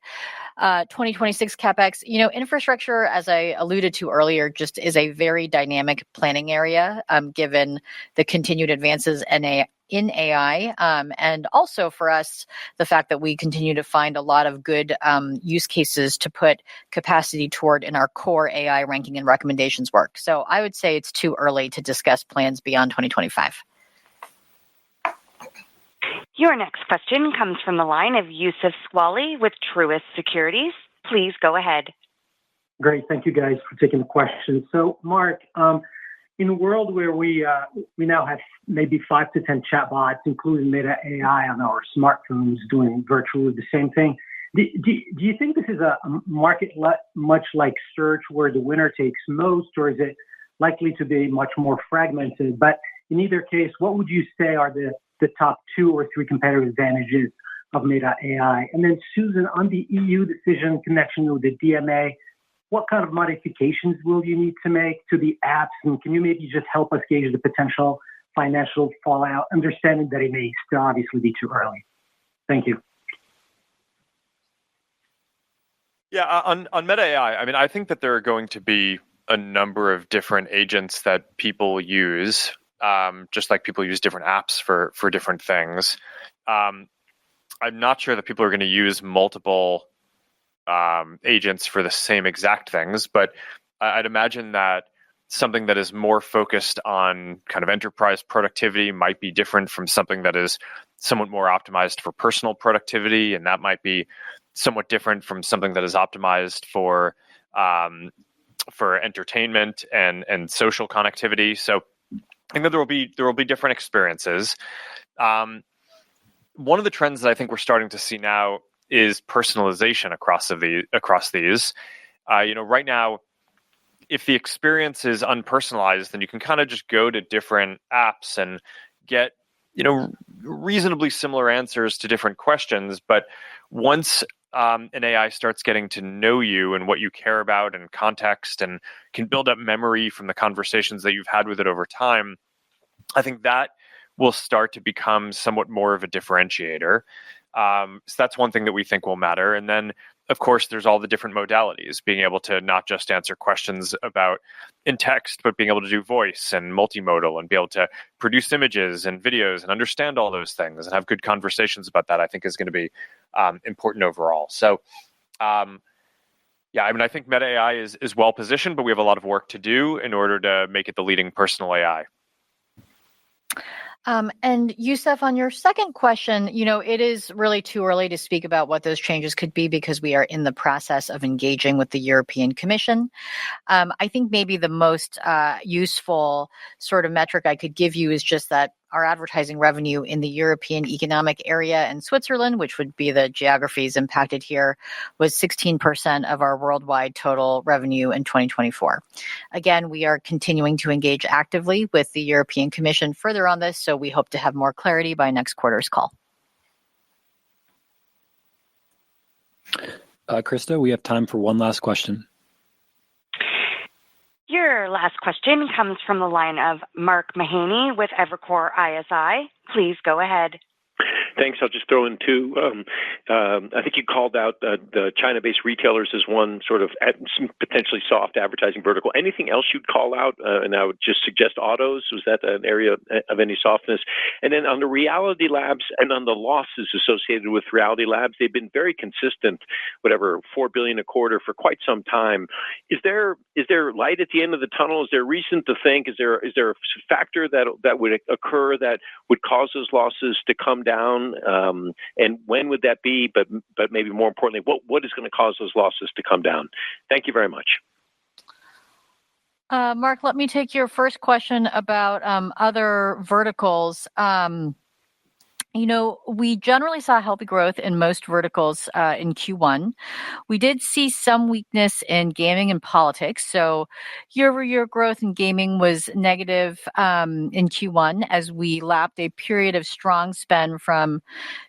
2026 capex. Infrastructure, as I alluded to earlier, just is a very dynamic planning area, given the continued advances in AI. And also for us, the fact that we continue to find a lot of good use cases to put capacity toward in our core AI ranking and recommendations work. So I would say it's too early to discuss plans beyond 2025. Your next question comes from the line of Youssef Squali with Truist Securities. Please go ahead. Great. Thank you guys for taking the question. So Mark, in a world where we now have maybe 5 to 10 chatbots, including Meta AI on our smartphones doing virtually the same thing, Do you think this is a market much like search where the winner takes most, or is it likely to be much more fragmented? But in either case, what would you say are the top 2 or 3 competitive advantages of Meta AI? And then Susan, on the EU decision in connection with the DMA, what kind of modifications will you need to make to the apps? And can you maybe just help us gauge the potential financial fallout, understanding that it may still obviously be too early? Thank you. Yeah, on Meta AI, I mean, I think that there are going to be a number of different agents that people use, just like people use different apps for different things. I'm not sure that people are going to use multiple agents for the same exact things, but I'd imagine that something that is more focused on kind of enterprise productivity might be different from something that is somewhat more optimized for personal productivity, and that might be somewhat different from something that is optimized for entertainment and social connectivity. So I think that there will be different experiences. One of the trends that I think we're starting to see now is personalization across these. Right now, if the experience is unpersonalized, then you can kind of just go to different apps and get reasonably similar answers to different questions. But once an AI starts getting to know you and what you care about and context, and can build up memory from the conversations that you've had with it over time, I think that will start to become somewhat more of a differentiator. So that's one thing that we think will matter. And then, of course, there's all the different modalities, being able to not just answer questions about in text, but being able to do voice and multimodal and be able to produce images and videos and understand all those things and have good conversations about that, I think is going to be important overall. So, I mean, I think Meta AI is well positioned, but we have a lot of work to do in order to make it the leading personal AI. And Youssef, on your second question, it is really too early to speak about what those changes could be because we are in the process of engaging with the European Commission. I think maybe the most useful sort of metric I could give you is just that our advertising revenue in the European Economic Area and Switzerland, which would be the geographies impacted here, was 16% of our worldwide total revenue in 2024. Again, we are continuing to engage actively with the European Commission further on this, so we hope to have more clarity by next quarter's call. Krista, we have time for one last question. Your last question comes from the line of Mark Mahaney with Evercore ISI. Please go ahead. Thanks. I'll just throw in two. I think you called out the China-based retailers as one sort of potentially soft advertising vertical. Anything else you'd call out? And I would just suggest autos. Was that an area of any softness? And then on the Reality Labs and on the losses associated with Reality Labs, they've been very consistent, whatever, $4 billion a quarter for quite some time. Is there light at the end of the tunnel? Is there reason to think? Is there a factor that would occur that would cause those losses to come down? And when would that be? But maybe more importantly, what is going to cause those losses to come down? Thank you very much. Mark, let me take your first question about other verticals. We generally saw healthy growth in most verticals in Q1. We did see some weakness in gaming and politics. So year-over-year growth in gaming was negative in Q1 as we lapped a period of strong spend from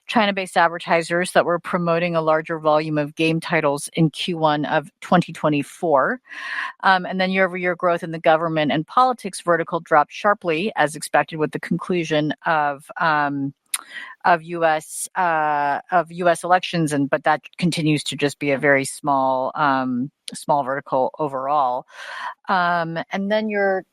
China-based advertisers that were promoting a larger volume of game titles in Q1 of 2024. And then year-over-year growth in the government and politics vertical dropped sharply, as expected, with the conclusion of U.S. elections, but that continues to just be a very small vertical overall. And then your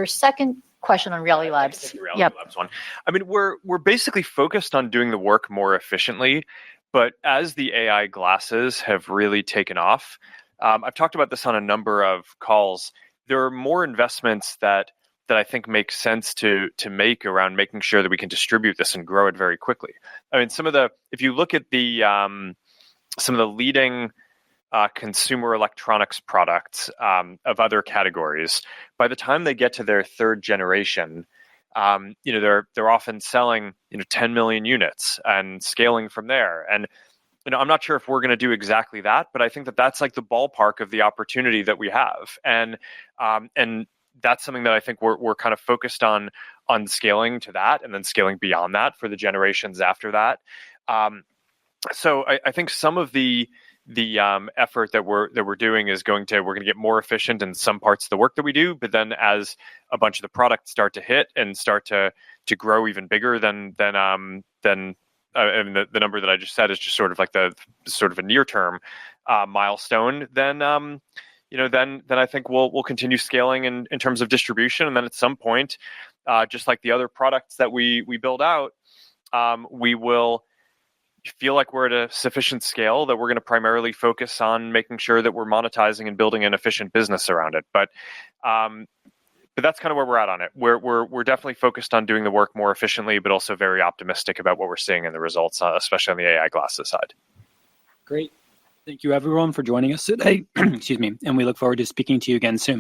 second question on Reality Labs. Labs one. I mean, we're basically focused on doing the work more efficiently, but as the AI glasses have really taken off, I've talked about this on a number of calls. There are more investments that I think makes sense to make around making sure that we can distribute this and grow it very quickly. I mean, if you look at some of the leading consumer electronics products of other categories, by the time they get to their third generation, they're often selling 10 million units and scaling from there. And I'm not sure if we're going to do exactly that, but I think that that's like the ballpark of the opportunity that we have, and that's something that I think we're kind of focused on scaling to that, and then scaling beyond that for the generations after that. So I think some of the effort that we're doing is we're going to get more efficient in some parts of the work that we do, but then as a bunch of the products start to hit and start to grow even bigger than and the number that I just said is just sort of like the sort of a near term milestone, then I think we'll continue scaling in terms of distribution, and then at some point, just like the other products that we build out, we will feel like we're at a sufficient scale that we're going to primarily focus on making sure that we're monetizing and building an efficient business around it. But that's kind of where we're at on it. We're definitely focused on doing the work more efficiently, but also very optimistic about what we're seeing in the results, especially on the AI glasses side. Great. Thank you, everyone, for joining us today. Excuse me. And we look forward to speaking to you again soon.